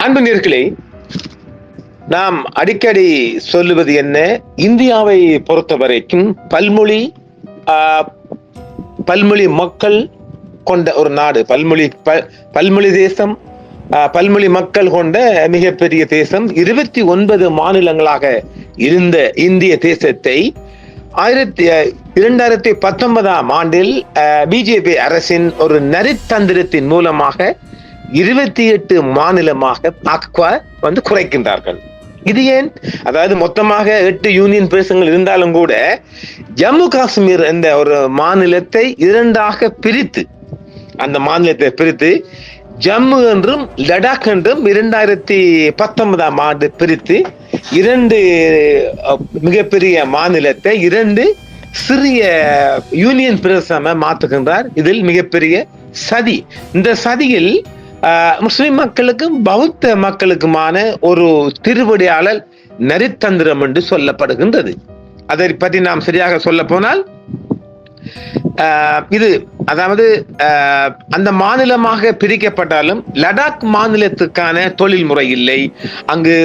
அன்பு நேயர்களே, நாம் அடிக்கடி சொல்லுவது என்ன? இந்தியாவை பொறுத்தவரைக்கும் பல்மொழி மக்கள் கொண்ட ஒரு நாடு, பல்மொழி தேசம், பல்மொழி மக்கள் கொண்ட மிகப்பெரிய தேசம். 29 மாநிலங்களாக இருந்த இந்திய தேசத்தை 2019ஆம் ஆண்டில் பிஜேபி அரசின் ஒரு நரித்தந்திரத்தின் மூலமாக 28 மாநிலமாக குறைக்கின்றார்கள். இது ஏன்? அதாவது மொத்தமாக 8 யூனியன் பிரதேசங்கள் இருந்தாலும் கூட ஜம்மு காஷ்மீர் என்ற ஒரு மாநிலத்தை இரண்டாக பிரித்து, அந்த மாநிலத்தை பிரித்து ஜம்மு என்றும் லடாக் என்றும் 2019ஆம் ஆண்டு பிரித்து 2 மிகப்பெரிய மாநிலத்தை 2 சிறிய யூனியன் பிரதேசமாக மாற்றுகின்றார். இதில் மிகப்பெரிய சதி. இந்த சதியில் முஸ்லிம் மக்களுக்கும் பௌத்த மக்களுக்குமான ஒரு திருவிடையாளர் நரித்தந்திரம் என்று சொல்லப்படுகின்றது. அதை பற்றி நாம் சரியாக சொல்ல போனால், இது அதாவது அந்த மாநிலமாக பிரிக்கப்பட்டாலும் லடாக் மாநிலத்துக்கான தொழில் முறை இல்லை, அங்கு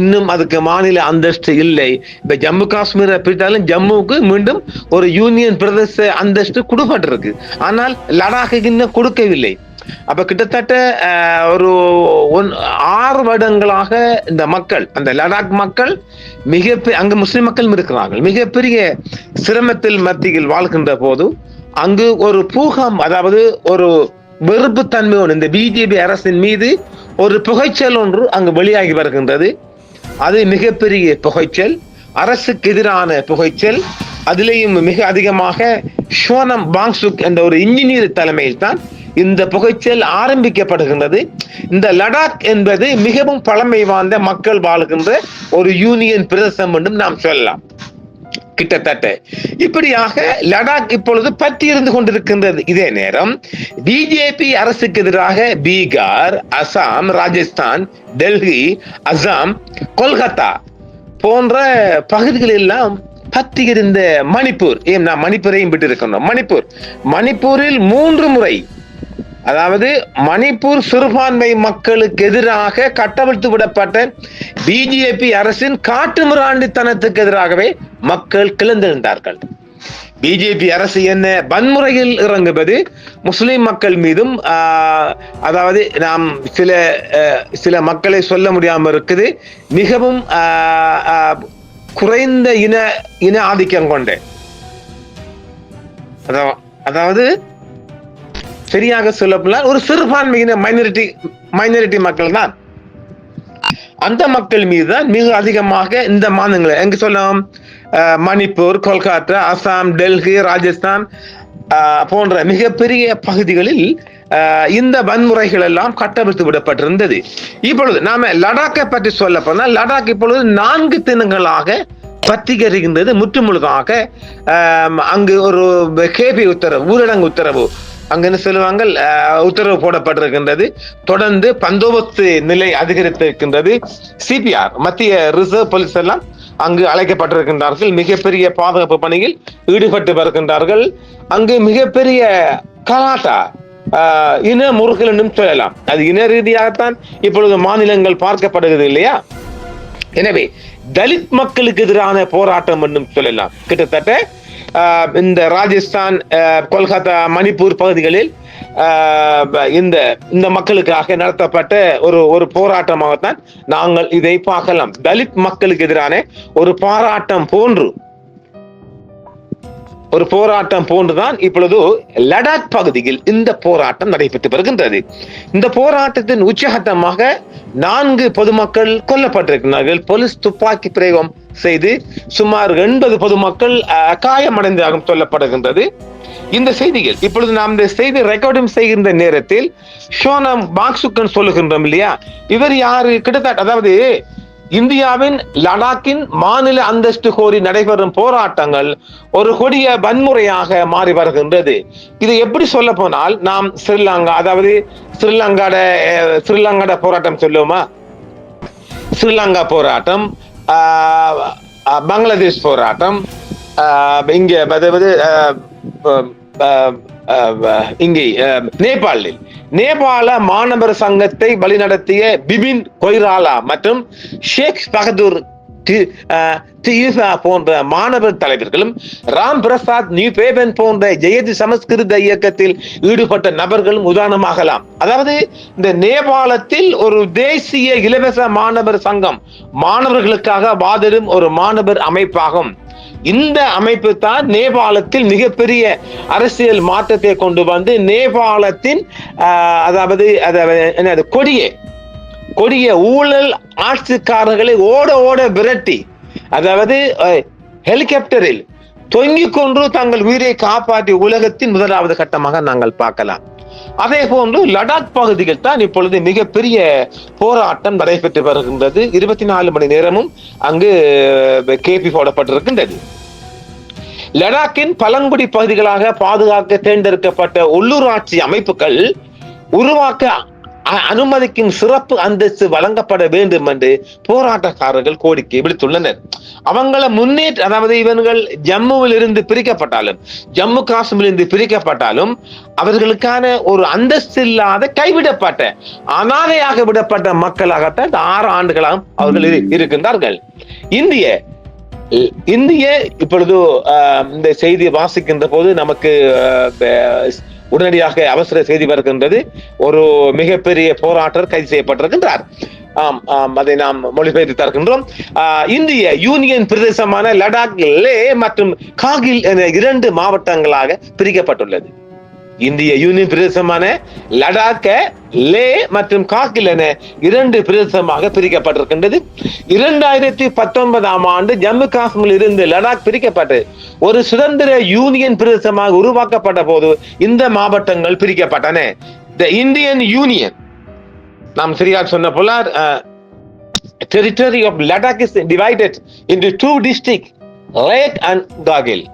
இன்னும் அதுக்கு மாநில அந்தஸ்து இல்லை. இப்ப ஜம்மு காஷ்மீரை பிரித்தாலும் ஜம்முவுக்கு மீண்டும் ஒரு யூனியன் பிரதேச அந்தஸ்து கொடுக்கப்பட்டிருக்கு, ஆனால் லடாக்கு இன்னும் கொடுக்கவில்லை. அப்ப கிட்டத்தட்ட ஒரு 6 வருடங்களாக இந்த மக்கள், அந்த லடாக் மக்கள் அங்கு முஸ்லிம் மக்கள் இருக்கிறார்கள், மிகப்பெரிய சிரமத்தில் மத்தியில் வாழ்கின்ற போது அங்கு ஒரு பூகம், அதாவது ஒரு வெறுப்பு தன்மையோடு இந்த பிஜேபி அரசின் மீது ஒரு புகைச்சல் ஒன்று அங்கு வெளியாகி வருகின்றது. அது மிகப்பெரிய புகைச்சல், அரசுக்கு எதிரான புகைச்சல். அதிலேயும் மிக அதிகமாக ஷோனம் வாங்சுக் என்ற ஒரு இன்ஜினியர் தலைமையில் தான் இந்த புகைச்சல் ஆரம்பிக்கப்படுகின்றது. இந்த லடாக் என்பது மிகவும் பழமை வாய்ந்த மக்கள் வாழ்கின்ற ஒரு யூனியன் பிரதேசம் என்றும் நாம் சொல்லலாம். கிட்டத்தட்ட இப்படியாக லடாக் இப்பொழுது பற்றியிருந்து கொண்டிருக்கின்றது. இதே நேரம் பிஜேபி அரசுக்கு எதிராக பீகார், அசாம், ராஜஸ்தான், டெல்லி, அசாம், கொல்கத்தா போன்ற பகுதிகள் எல்லாம் பற்றி இருந்த மணிப்பூர், நான் மணிப்பூரையும் விட்டு இருக்கணும். மணிப்பூரில் 3 முறை, அதாவது மணிப்பூர் சிறுபான்மை மக்களுக்கு எதிராக கட்டவிழ்த்து விடப்பட்ட பிஜேபி அரசின் காட்டுமிராண்டித்தனத்துக்கு எதிராகவே மக்கள் கிளர்ந்தெழுந்தார்கள். பிஜேபி அரசு என்ன வன்முறையில் இறங்குவது முஸ்லிம் மக்கள் மீதும், அதாவது நாம் சில மக்களை சொல்ல முடியாமல் இருக்குது, மிகவும் குறைந்த இன ஆதிக்கம் கொண்ட, அதாவது சரியாக சொல்ல ஒரு சிறுபான்மையின மைனாரிட்டி மக்கள் தான். அந்த மக்கள் மீதுதான் மிக அதிகமாக இந்த மாநிலங்களை எங்க சொல்லலாம், மணிப்பூர், கொல்கத்தா, அசாம், டெல்லி, ராஜஸ்தான் போன்ற மிகப்பெரிய பகுதிகளில் இந்த வன்முறைகள் எல்லாம் கட்டவிழ்த்து விடப்பட்டிருந்தது. இப்பொழுது நாம லடாக்கை பற்றி சொல்ல போனால், லடாக் இப்பொழுது 4 தினங்களாக பற்றிகரிக்கின்றது முற்றுமுழுதாக. அங்கு ஒரு கேபி உத்தரவு, ஊரடங்கு உத்தரவு, அங்க என்ன சொல்லுவாங்க, உத்தரவு போடப்பட்டிருக்கின்றது. தொடர்ந்து பந்தோபஸ்து நிலை அதிகரித்திருக்கின்றது. சிபிஆர், மத்திய ரிசர்வ் போலீஸ் எல்லாம் அங்கு அழைக்கப்பட்டிருக்கின்றார்கள். மிகப்பெரிய பாதுகாப்பு பணியில் ஈடுபட்டு வருகின்றார்கள். அங்கு மிகப்பெரிய கலாட்டா, இன முறுகல் என்றும் சொல்லலாம். அது இன ரீதியாகத்தான் இப்பொழுது மாநிலங்கள் பார்க்கப்படுகிறது இல்லையா? எனவே தலித் மக்களுக்கு எதிரான போராட்டம் என்றும் சொல்லலாம். கிட்டத்தட்ட இந்த ராஜஸ்தான், கொல்கத்தா, மணிப்பூர் பகுதிகளில் இந்த மக்களுக்காக நடத்தப்பட்ட ஒரு போராட்டமாகத்தான் நாங்கள் இதை பார்க்கலாம். தலித் மக்களுக்கு எதிரான ஒரு போராட்டம் போன்றுதான் இப்பொழுது லடாக் பகுதியில் இந்த போராட்டம் நடைபெற்று வருகின்றது. இந்த போராட்டத்தின் உச்சகட்டமாக 4 பொதுமக்கள் கொல்லப்பட்டிருக்கிறார்கள். போலீஸ் துப்பாக்கி பிரயோகம் செய்து சுமார் 80 பொதுமக்கள் காயமடைந்ததாக சொல்லப்படுகின்றது. இந்த செய்திகள் இப்பொழுது நாம் இந்த செய்தி ரெக்கார்டிங் செய்கின்ற நேரத்தில் ஷோனம் வாங்சுக் சொல்லுகின்றோம் இல்லையா? இவர் யாரு? கிட்டத்தட்ட, அதாவது இந்தியாவின் லடாக்கின் மாநில அந்தஸ்து கோரி நடைபெறும் போராட்டங்கள் ஒரு கொடிய வன்முறையாக மாறி வருகின்றது. இது எப்படி சொல்ல போனால், நாம் ஸ்ரீலங்கா, அதாவது ஸ்ரீலங்காட போராட்டம் சொல்லுவோமா? ஸ்ரீலங்கா போராட்டம், பங்களாதேஷ் போராட்டம், இங்கே நேபாளில் நேபாள மாணவர் சங்கத்தை வழிநடத்திய பிபின் கொய்ராலா மற்றும் ஷேக் பகதூர் போன்ற மாணவர் தலைவர்களும் ராம் பிரசாத் நியூபேபன் போன்ற ஜெயதி சமஸ்கிருத இயக்கத்தில் ஈடுபட்ட நபர்களும் உதாரணமாகலாம். அதாவது இந்த நேபாளத்தில் ஒரு தேசிய இலவச மாணவர் சங்கம் மாணவர்களுக்காக வாதிடும் ஒரு மாணவர் அமைப்பாகும். இந்த அமைப்பு தான் நேபாளத்தில் மிகப்பெரிய அரசியல் மாற்றத்தை கொண்டு வந்து நேபாளத்தின் அதாவது கொடிய ஊழல் ஆட்சிக்காரர்களை ஓட ஓட விரட்டி, அதாவது ஹெலிகாப்டரில் தொங்கிக் கொண்டு தங்கள் உயிரை காப்பாற்றிய உலகத்தின் முதலாவது கட்டமாக நாங்கள் பார்க்கலாம். அதே போன்று லடாக் பகுதியில் தான் இப்பொழுது மிகப்பெரிய போராட்டம் நடைபெற்று வருகின்றது. 24 மணி நேரமும் அங்கு கேபி போடப்பட்டிருக்கின்றது. லடாக்கின் பழங்குடி பகுதிகளாக பாதுகாக்க தேர்ந்தெடுக்கப்பட்ட உள்ளூராட்சி அமைப்புகள் உருவாக்க அனுமதிக்கும் சிறப்பு அந்தஸ்து வழங்கப்பட வேண்டும் என்று போராட்டக்காரர்கள் கோரிக்கை விடுத்துள்ளனர். அவங்கள முன்னேற்ற, அதாவது இவர்கள் ஜம்முவில் இருந்து பிரிக்கப்பட்டாலும், ஜம்மு காஷ்மீரில் இருந்து பிரிக்கப்பட்டாலும் அவர்களுக்கான ஒரு அந்தஸ்து இல்லாத கைவிடப்பட்ட அனாதையாக விடப்பட்ட மக்களாகத்தான் 6 ஆண்டுகளாக அவர்கள் இருக்கின்றார்கள். இந்திய இப்பொழுது இந்த செய்தியை வாசிக்கின்ற போது நமக்கு உடனடியாக அவசர செய்தி வருகின்றது. ஒரு மிகப்பெரிய போராட்டர் கைது செய்யப்பட்டிருக்கின்றார். அதை நாம் மொழிபெயர்த்து தருகின்றோம். இந்திய யூனியன் பிரதேசமான லடாக், லே மற்றும் கார்கில் என 2 மாவட்டங்களாக பிரிக்கப்பட்டுள்ளது. இந்திய யூனியன் பிரதேசமான லடாக்க, லே மற்றும் கார்கில் என 2 பிரதேசமாக பிரிக்கப்பட்டிருக்கின்றது. 2019ஆம் ஆண்டு ஜம்மு காஷ்மீரில் இருந்து லடாக் பிரிக்கப்பட்டு ஒரு சுதந்திர யூனியன் பிரதேசமாக உருவாக்கப்பட்ட போது இந்த மாவட்டங்கள் பிரிக்கப்பட்டன. The Indian Union, நாம் சரியா சொன்ன போல, territory of Ladakh is divided into 2 districts, Leh and Kargil.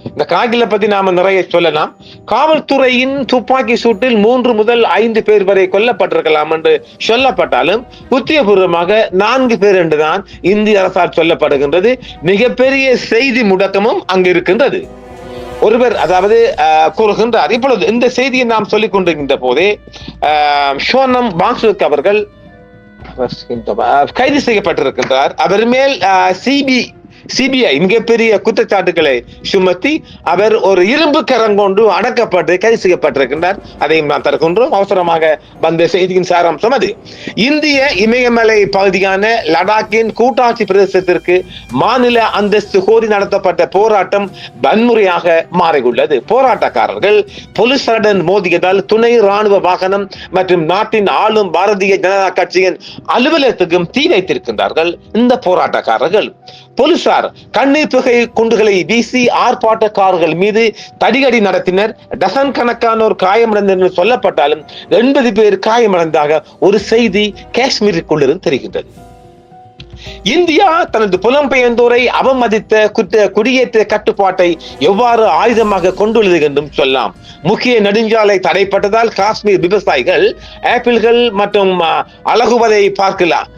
இந்த கார்கிலை பத்தி நாம நிறைய சொல்லலாம். காவல்துறையின் துப்பாக்கி சூட்டில் 3 முதல் 5 பேர் வரை கொல்லப்பட்டிருக்கலாம் என்று சொல்லப்பட்டாலும் உத்தியபூர்வமாக 4 பேர் என்றுதான் இந்திய அரசால் சொல்லப்படுகின்றது. மிகப்பெரிய செய்தி முடக்கமும் அங்கு இருக்கின்றது. ஒருவர் அதாவது கூறுகின்றார், இப்பொழுது இந்த செய்தியை நாம் சொல்லிக் கொண்டிருக்கின்ற போதே ஷோனம் பாங்சுக் அவர்கள் கைது செய்யப்பட்டிருக்கின்றார். அவர் மேல் சிபிஐ மிகப்பெரிய குற்றச்சாட்டுகளை சுமத்தி அவர் ஒரு இரும்பு கரங்கொண்டு அடக்கப்பட்டு கைது செய்யப்பட்டிருக்கின்றார். அதையும் நாம் தருகின்றோம். அவசரமாக வந்த செய்தியின் சாராம்சம் அது. இந்திய இமயமலை பகுதியான லடாக்கின் கூட்டாட்சி பிரதேசத்திற்கு மாநில அந்தஸ்து கோரி நடத்தப்பட்ட போராட்டம் வன்முறையாக மாறியுள்ளது. போராட்டக்காரர்கள் போலீசாருடன் மோதியதால் துணை ராணுவ வாகனம் மற்றும் நாட்டின் ஆளும் பாரதிய ஜனதா கட்சியின் அலுவலகத்துக்கும் தீ வைத்திருக்கின்றார்கள். இந்த போராட்டக்காரர்கள் போலீசார் கண்ணீர் புகை குண்டுகளை வீசி ஆர்ப்பாட்டக்காரர்கள் மீது தடியடி நடத்தினர். டசன் கணக்கானோர் காயமடைந்தனர் சொல்லப்பட்டாலும் 80 பேர் காயமடைந்தாக ஒரு செய்தி காஷ்மீருக்குள்ளிருந்து தெரிகின்றது. இந்தியா தனது புலம்பெயர்ந்தோரை அவமதித்த குடியேற்ற கட்டுப்பாட்டை எவ்வாறு ஆயுதமாக கொண்டுள்ளது என்றும் சொல்லலாம். முக்கிய நெடுஞ்சாலை தடைப்பட்டதால் காஷ்மீர் விவசாயிகள் ஆப்பிள்கள் மற்றும் அழகுவதை பார்க்கலாம்.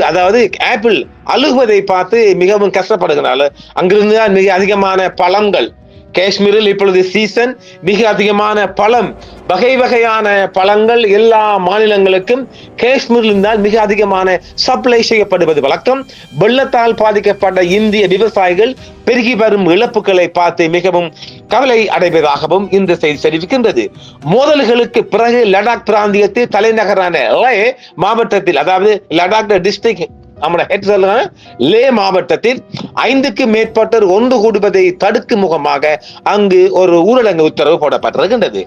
அதாவது ஆப்பிள் அழுகுவதை பார்த்து மிகவும் கஷ்டப்படுகிறாள். அங்கிருந்து மிக அதிகமான பழங்கள் காஷ்மீரில் இப்பொழுது சீசன், மிக அதிகமான பழம், வகை வகையான பழங்கள் எல்லா மாநிலங்களுக்கும் காஷ்மீரில் இருந்தால் மிக அதிகமான சப்ளை செய்யப்படுவது வழக்கம். வெள்ளத்தால் பாதிக்கப்பட்ட இந்திய விவசாயிகள் பெருகி வரும் இழப்புகளை பார்த்து மிகவும் கவலை அடைவதாகவும் இந்த செய்தி தெரிவிக்கின்றது. மோதல்களுக்கு பிறகு லடாக் பிராந்தியத்தில் தலைநகரான லே மாவட்டத்தில், அதாவது லடாக் டிஸ்ட்ரிக்ட் லே மாவட்டத்தில் 5க்கு மேற்பட்டோர் ஒன்று கூடுவதை தடுக்கும் முகமாக அங்கு ஒரு ஊரடங்கு உத்தரவு போடப்பட்டிருக்கின்றது.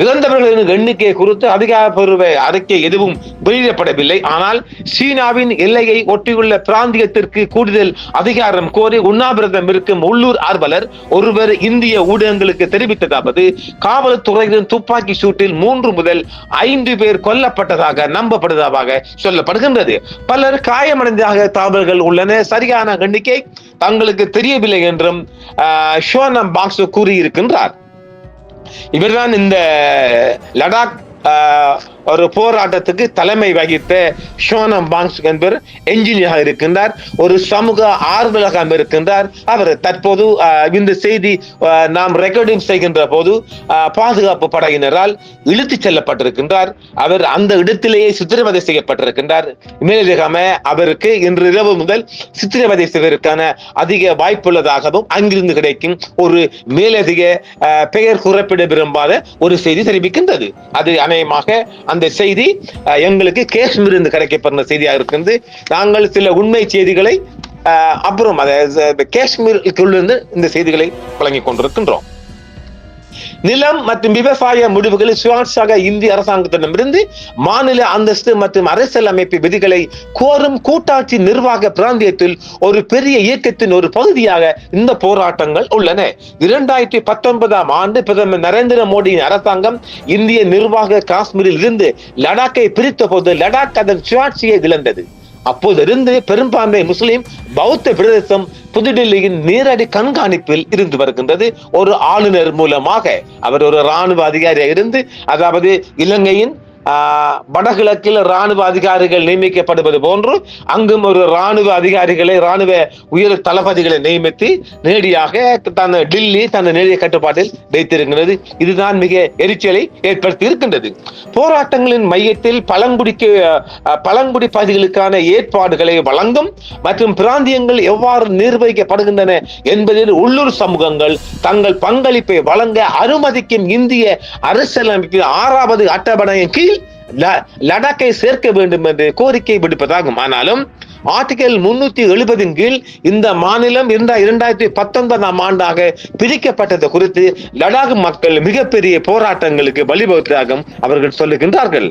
இறந்தவர்களின் எண்ணிக்கை குறித்து அதிகாரப்பூர்வ அறிக்கை எதுவும் வெளியிடப்படவில்லை. ஆனால் சீனாவின் எல்லையை ஒட்டியுள்ள பிராந்தியத்திற்கு கூடுதல் அதிகாரம் கோரி உண்ணாவிரதம் இருக்கும் உள்ளூர் ஆர்வலர் ஒருவர் இந்திய ஊடகங்களுக்கு தெரிவித்ததாவது, காவல்துறையின் துப்பாக்கி சூட்டில் 3 முதல் 5 பேர் கொல்லப்பட்டதாக நம்பப்படுவதாக சொல்லப்படுகின்றது. பலர் காயமடைந்ததாக தகவல்கள் உள்ளன. சரியான எண்ணிக்கை தங்களுக்கு தெரியவில்லை என்றும் ஷோனம் பாங்சு கூறியிருக்கின்றார். இவர்தான் இந்த லடாக் ஒரு போராட்டத்துக்கு தலைமை வகித்த ஷோனம் பாங்ஸ் என்பவர் என்ஜினியராக இருக்கின்றார், ஒரு சமூக ஆர்வலகம் இருக்கின்றார். அவர் தற்போது இந்த செய்தி நாம் ரெக்கார்டிங் செய்கின்ற போது பாதுகாப்பு படையினரால் இழுத்துச் செல்லப்பட்டிருக்கின்றார். அவர் அந்த இடத்திலேயே சித்திரவதை செய்யப்பட்டிருக்கின்றார். மேலதிகமாக அவருக்கு இன்று இரவு முதல் சித்திரவதை செய்வதற்கான அதிக வாய்ப்புள்ளதாகவும் அங்கிருந்து கிடைக்கும் ஒரு மேலதிக பெயர் குறிப்பிட விரும்பாத ஒரு செய்தி தெரிவிக்கின்றது. அது அநேகமாக அந்த செய்தி எங்களுக்கு காஷ்மீர் இருந்து கிடைக்கப்படுற செய்தியாக இருக்கிறது. நாங்கள் சில உண்மை செய்திகளை அப்புறம் காஷ்மீருக்குள்ளிருந்து இந்த செய்திகளை வழங்கிக் கொண்டிருக்கின்றோம். நிலம் மற்றும் விவசாய முடிவுகளில் சுயாட்சியாக இந்திய அரசாங்கத்திடமிருந்து மாநில அந்தஸ்து மற்றும் அரசியல் அமைப்பு விதிகளை கோரும் கூட்டாட்சி நிர்வாக பிராந்தியத்தில் ஒரு பெரிய இயக்கத்தின் ஒரு பகுதியாக இந்த போராட்டங்கள் உள்ளன. 2019 ஆண்டு பிரதமர் நரேந்திர மோடியின் அரசாங்கம் இந்திய நிர்வாக காஷ்மீரில் இருந்து லடாக்கை பிரித்த போது லடாக் அதன் சுயாட்சியை இழந்தது. அப்போதிருந்து பெரும்பான்மை முஸ்லிம் பௌத்த பிரதேசம் புதுடில்லியின் நேரடி கண்காணிப்பில் இருந்து வருகின்றது. ஒரு ஆளுநர் மூலமாக அவர் ஒரு ராணுவ அதிகாரியாக இருந்து, அதாவது இலங்கையின் வடகிழக்கில் ராணுவ அதிகாரிகள் நியமிக்கப்படுவது போன்று அங்கும் ஒரு ராணுவ அதிகாரிகளை, ராணுவ உயர் தளபதிகளை நியமித்து நேரடியாக டில்லி தன் நேரடிய கட்டுப்பாட்டில் வைத்திருக்கிறது. இதுதான் மிக எரிச்சலை ஏற்படுத்தி இருக்கின்றது. போராட்டங்களின் மையத்தில் பழங்குடி பகுதிகளுக்கான ஏற்பாடுகளை வழங்கும் மற்றும் பிராந்தியங்கள் எவ்வாறு நிர்வகிக்கப்படுகின்றன என்பதில் உள்ளூர் சமூகங்கள் தங்கள் பங்களிப்பை வழங்க அனுமதிக்கும் இந்திய அரசியலமைப்பின் 6வது அட்டவணையின் கீழ் லடாக்கை சேர்க்க வேண்டும் என்று கோரிக்கை விடுப்பதாகும். ஆனாலும் ஆர்டிகல் 370 கீழ் இந்த மாநிலம் 2019 ஆண்டாக பிரிக்கப்பட்டது குறித்து லடாக் மக்கள் மிகப்பெரிய போராட்டங்களுக்கு வழிவகுத்ததாகவும் அவர்கள் சொல்லுகின்றார்கள்.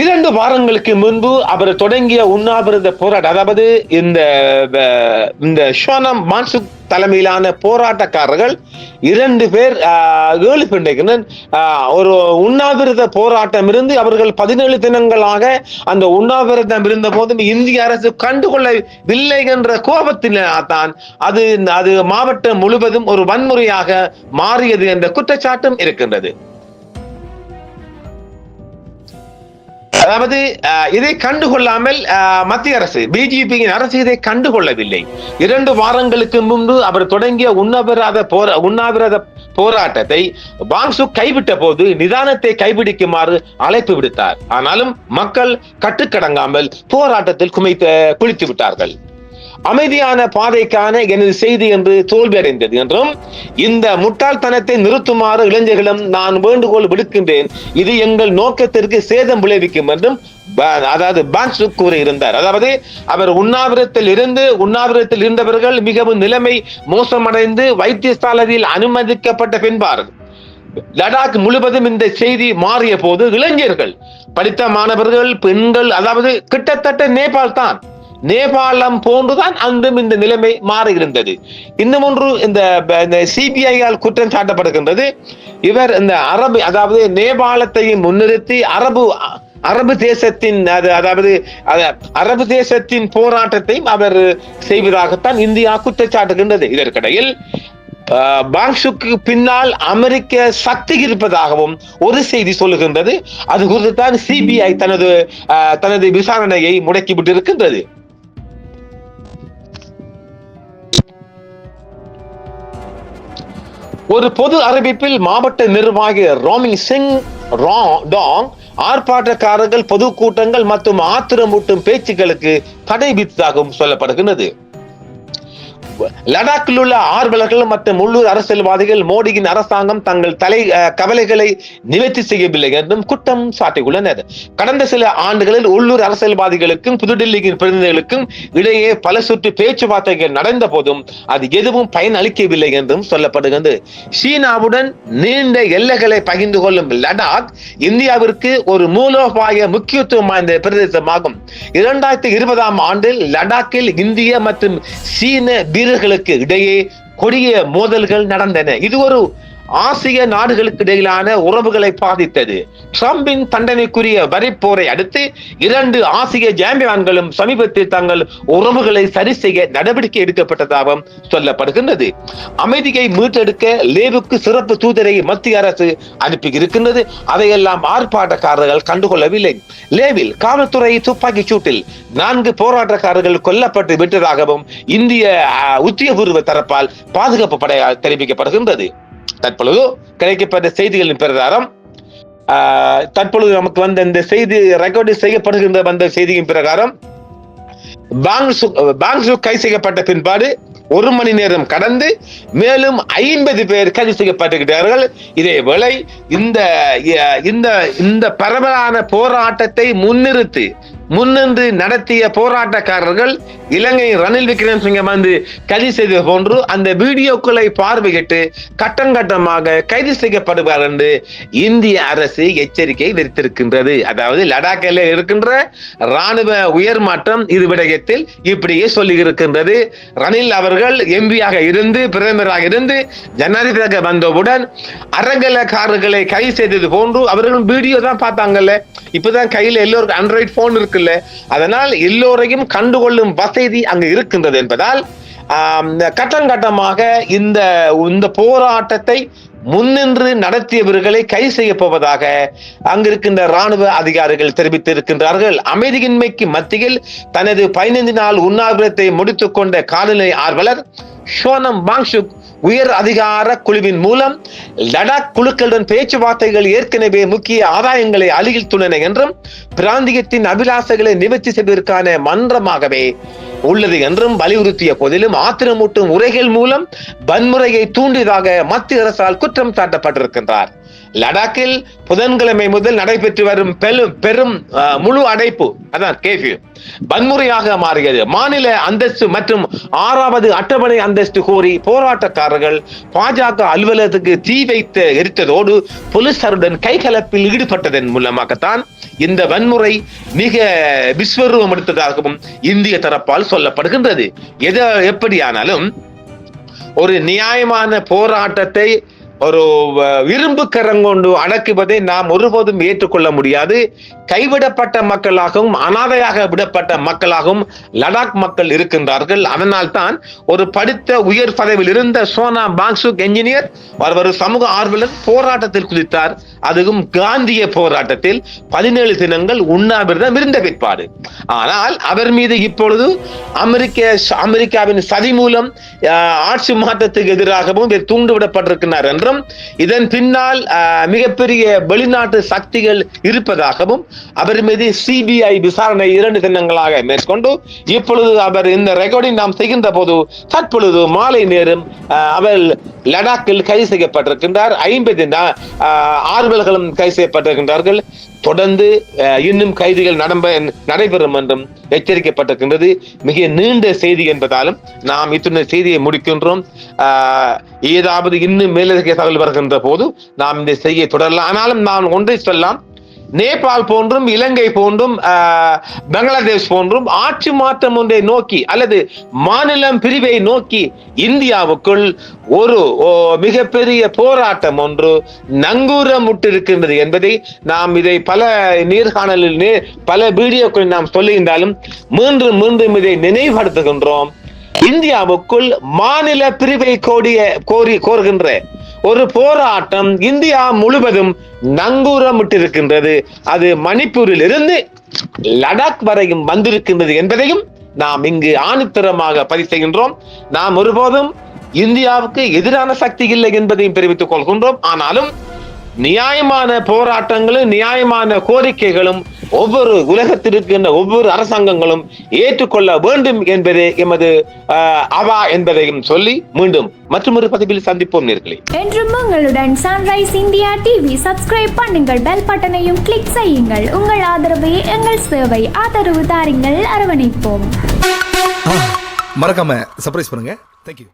2 வாரங்களுக்கு முன்பு அவர் தொடங்கிய உண்ணாவிரத போராட்டம், அதாவது இந்த ஷோனம் மான்சுக் தலைமையிலான போராட்டக்காரர்கள் 2 பேர் 7 பெண்கள் ஒரு உண்ணாவிரத போராட்டம் இருந்து அவர்கள் 17 தினங்களாக அந்த உண்ணாவிரதம் இருந்த போதும் இந்திய அரசு கண்டுகொள்ளவில்லை என்ற கோபத்தில் தான் அது மாவட்டம் முழுவதும் ஒரு வன்முறையாக மாறியது என்ற குற்றச்சாட்டும் இருக்கின்றது. அதாவது இதை கண்டுகொள்ளாமல் மத்திய அரசு, பிஜேபியின் அரசு இதை கண்டுகொள்ளவில்லை. 2 வாரங்களுக்கு முன்பு அவர் தொடங்கிய உண்ணாவிரத போராட்டத்தை பாங்சுக் கைவிட்ட போது நிதானத்தை கைபிடிக்குமாறு அழைப்பு விடுத்தார். ஆனாலும் மக்கள் கட்டுக்கடங்காமல் போராட்டத்தில் குளித்து விட்டார்கள். அமைதியான பாதைக்கான எனது செய்தி என்று தோல்வியடைந்தது என்றும், இந்த முட்டாள்தனத்தை நிறுத்துமாறு இளைஞர்களும் நான் வேண்டுகோள் விடுக்கின்றேன், இது எங்கள் நோக்கத்திற்கு சேதம் விளைவிக்கும் என்றும் அதாவது பான்சுக் கூறியிருந்தார். அதாவது அவர் உண்ணாவிரத்தில் இருந்தவர்கள் மிகவும் நிலைமை மோசமடைந்து வைத்தியசாலையில் அனுமதிக்கப்பட்ட பின்பார் லடாக் முழுவதும் இந்த செய்தி மாறிய போது இளைஞர்கள், படித்த மாணவர்கள், பெண்கள், அதாவது கிட்டத்தட்ட நேபாளம் போன்றுதான் அன்றும் இந்த நிலைமை மாறி இருந்தது. இன்னும் ஒன்று, இந்த சிபிஐயால் குற்றம் சாட்டப்படுகின்றது. இவர் இந்த அதாவது நேபாளத்தையும் முன்னிறுத்தி அரபு தேசத்தின் அரபு தேசத்தின் போராட்டத்தையும் அவர் செய்வதாகத்தான் இந்தியா குற்றச்சாட்டுகின்றது. இதற்கிடையில் பாங்சுக்கு பின்னால் அமெரிக்க சக்தி இருப்பதாகவும் ஒரு செய்தி சொல்லுகின்றது. அது குறித்து தான் சிபிஐ தனது விசாரணையை முடக்கிவிட்டிருக்கின்றது. ஒரு பொது அறிவிப்பில் மாவட்ட நிர்வாகி ரோமிங் சிங் டாங் ஆர்ப்பாட்டக்காரர்கள், பொதுக்கூட்டங்கள் மற்றும் ஆத்திரமூட்டும் பேச்சுக்களுக்கு தடை விதித்ததாகவும் சொல்லப்படுகிறது. லடாக்கில் உள்ள ஆர்வலர்கள் மற்றும் உள்ளூர் அரசியல்வாதிகள் மோடியின் அரசாங்கம் தங்கள் கவலைகளை நிவர்த்தி செய்யவில்லை என்றும் குற்றம் சாட்டியுள்ளனர். கடந்த சில ஆண்டுகளில் உள்ளூர் அரசியல்வாதிகளுக்கும் புதுடில்லியின் பிரதிநிதிகளுக்கும் இடையே பல சுற்று பேச்சுவார்த்தைகள் நடந்த போதும் அது எதுவும் பயன் அளிக்கவில்லை என்றும் சொல்லப்படுகிறது. சீனாவுடன் நீண்ட எல்லைகளை பகிர்ந்து கொள்ளும் லடாக் இந்தியாவிற்கு ஒரு மூலோபாய முக்கியத்துவம் வாய்ந்த பிரதேசமாகும். 2020 ஆண்டில் லடாக்கில் இந்திய மற்றும் சீன வீரர்களுக்கு இடையே கொடிய மோதல்கள் நடந்தன. இது ஒரு ஆசிய நாடுகளுக்கு இடையிலான உறவுகளை பாதித்தது. ட்ரம்பின் தண்டனைக்குரிய வரிப்போரை அடுத்து 2 ஆசிய சாம்பியன்களும் சமீபத்தில் தங்கள் உறவுகளை சரி செய்ய நடவடிக்கை எடுக்கப்பட்டதாகவும் சொல்லப்படுகின்றது. அமைதியை மீட்டெடுக்க லேவுக்கு சிறப்பு தூதரை மத்திய அரசு அனுப்பி இருக்கின்றது. அதையெல்லாம் ஆர்ப்பாட்டக்காரர்கள் கண்டுகொள்ளவில்லை. லேவில் காவல்துறை துப்பாக்கி சூட்டில் 4 போராட்டக்காரர்கள் கொல்லப்பட்டு விட்டதாகவும் இந்திய உத்தியோகபூர்வ தரப்பால் பாதுகாப்பு படையால் தெரிவிக்கப்படுகின்றது. தற்பொழுது கிடைக்கப்பட்ட செய்திகளின் பிரகாரம் தற்பொழுது நமக்கு வந்த இந்த செய்தி ரெக்கார்டு செய்யப்படுகின்ற வந்த செய்தியின் பிரகாரம் பாங்சு கைது செய்யப்பட்ட பின்பாடு 1 மணி நேரம் கடந்து மேலும் 50 பேர் கைது செய்யப்பட்டிருக்கிறார்கள். இதேவேளை இந்த பரவலான போராட்டத்தை முன்னின்று நடத்திய போராட்டக்காரர்கள் இலங்கை ரணில் விக்ரமசிங்கே வந்து கைது செய்தது போன்று அந்த வீடியோக்களை பார்வையிட்டு கட்டமாக கைது செய்யப்படுவார் என்று இந்திய அரசு எச்சரிக்கை விடுத்திருக்கின்றது. அதாவது லடாக்கில் இருக்கின்ற ராணுவ உயர்மாற்றம் இது விடயத்தில் இப்படியே சொல்லி இருக்கின்றது. ரணில் அவர்கள் எம்பியாக இருந்து பிரதமராக இருந்து ஜனாதிபதியாக வந்தவுடன் அரங்கலக்காரர்களை கைது செய்தது போன்று அவர்கள் வீடியோ தான் பார்த்தாங்கல்ல. இப்பதான் கையில எல்லோருக்கும் ஆண்ட்ராய்டு போன் இருக்குல்ல, அதனால் எல்லோரையும் கண்டுகொள்ளும் வசதி அங்கு இருக்கின்றது என்பதால் கட்டமாக இந்த போராட்டத்தை முன்னின்று நடத்தியவர்களை கைது செய்ய போவதாக அங்கிருக்கின்ற ராணுவ அதிகாரிகள் தெரிவித்திருக்கின்றார்கள். அமைதியின்மைக்கு மத்தியில் தனது 15 நாள் உண்ணாவிரத்தை முடித்துக் கொண்ட காலநிலை ஆர்வலர் சோனம் வாங்சுக் உயர் அதிகார குழுவின் மூலம் லடாக் குழுக்களுடன் பேச்சுவார்த்தைகள் ஏற்கனவே முக்கிய ஆதாயங்களை அளித்துள்ளன என்றும் பிராந்தியத்தின் அபிலாசைகளை நிவர்த்தி செய்வதற்கான மன்றமாகவே உள்ளது என்றும் வலியுறுத்திய போதிலும் ஆத்திரமூட்டும் உரைகள் மூலம் வன்முறையை தூண்டியதாக மத்திய அரசால் குற்றம் சாட்டப்பட்டிருக்கின்றார். லடாக்கில் புதன்கிழமை முதல் நடைபெற்று வரும் பெரும் முழு அடைப்பு அதான் கேஃபியூ வன்முறையாக மாறியது. மாநில அந்தஸ்து மற்றும் 6வது அட்டவணை அந்தஸ்து கோரி போராட்டக்காரர்கள் பாஜக அலுவலகத்துக்கு தீ வைத்து எரித்ததோடு போலீசாருடன் கைகலப்பில் ஈடுபட்டதன் மூலமாகத்தான் இந்த வன்முறை மிக விஸ்வரூபம் எடுத்ததாகவும் இந்திய தரப்பால் சொல்லப்படுகின்றது. எப்படியானாலும் ஒரு நியாயமான போராட்டத்தை ஒரு இரும்பு கரங்கொண்டு அடக்குவதை நாம் ஒருபோதும் ஏற்றுக்கொள்ள முடியாது. கைவிடப்பட்ட மக்களாகவும் அனாதையாக விடப்பட்ட மக்களாகவும் லடாக் மக்கள் இருக்கின்றார்கள். அதனால் தான் ஒரு படித்த உயர் பதவியில் இருந்த சோனம் வாங்சுக் என்ஜினியர் ஒரு சமூக ஆர்வலர் போராட்டத்தில் குதித்தார். அதுவும் காந்திய போராட்டத்தில் 17 தினங்கள் உண்ணாவிரதம் இருந்த பிற்பாடு. ஆனால் அவர் மீது இப்பொழுது அமெரிக்காவின் சதி மூலம் ஆட்சி மாற்றத்துக்கு எதிராகவும் தூண்டுவிடப்பட்டிருக்கிறார் என்றும் இதன் பின்னால் மிகப்பெரிய வெளிநாட்டு சக்திகள் இருப்பதாகவும் அவர் மீது சிபிஐ விசாரணை 2 தினங்களாக மேற்கொண்டு இப்பொழுது அவர் இந்த ரெக்கார்டிங் நாம் செய்கின்ற போது தற்பொழுது மாலை நேரம் அவர் லடாக்கில் கைது செய்யப்பட்டிருக்கின்றார். 50 ஆர்வலர்களும் கைது செய்யப்பட்டிருக்கின்றார்கள். தொடர்ந்து இன்னும் கைதுகள் நடைபெறும் என்றும் எச்சரிக்கப்பட்டிருக்கின்றது. மிக நீண்ட செய்தி என்பதாலும் நாம் இத்துணை செய்தியை முடிக்கின்றோம். ஏதாவது இன்னும் மேலதிக தகவல் வருகின்ற போது நாம் இந்த செய்தியை தொடரலாம். ஆனாலும் நான் ஒன்றை சொல்லலாம், நேபாள் போன்றும் இலங்கை போன்றும் பங்களாதேஷ் போன்றும் ஆட்சி மாற்றம் ஒன்றை நோக்கி அல்லது மாநிலம் பிரிவை நோக்கி இந்தியாவுக்குள் ஒரு மிகப்பெரிய போராட்டம் ஒன்று நங்கூரமுட்டிருக்கின்றது என்பதை நாம் இதை பல நேர்காணலில் பல வீடியோக்களில் நாம் சொல்லுகின்றாலும் மீண்டும் இதை நினைவுபடுத்துகின்றோம். இந்தியாவுக்குள் மாநில பிரிவை கோருகின்ற ஒரு போராட்டம் இந்தியா முழுவதும் நங்கூரமிட்டிருக்கின்றது. அது மணிப்பூரில் இருந்து லடாக் வரையும் வந்திருக்கின்றது என்பதையும் நாம் இங்கு ஆணித்தரமாக பதிவு செய்கின்றோம். நாம் ஒருபோதும் இந்தியாவுக்கு எதிரான சக்தி இல்லை என்பதையும் தெரிவித்துக் கொள்கின்றோம். ஆனாலும் நியாயமான போராட்டங்களும் நியாயமான கோரிக்கைகளும் ஒவ்வொரு உலகத்தில் இருக்கின்ற ஒவ்வொரு அரசாங்கங்களும் ஏற்றுக்கொள்ள வேண்டும் என்பதே எமது அவா என்பதையும் சொல்லி மீண்டும் மற்றொரு பதிவில் சந்திப்போம் நேர்களே. என்றும் உங்களுடன் சன்ரைஸ் இந்தியா டிவி சப்ஸ்கிரைப் பண்ணுங்கள், பெல் பட்டனையும் கிளிக் செய்யுங்கள். உங்கள் ஆதரவே எங்கள் சேவை. ஆதரவு தாருங்கள், அரவணைப்போம். மறக்காம சர்ப்ரைஸ் பண்ணுங்க. தேங்க்யூ.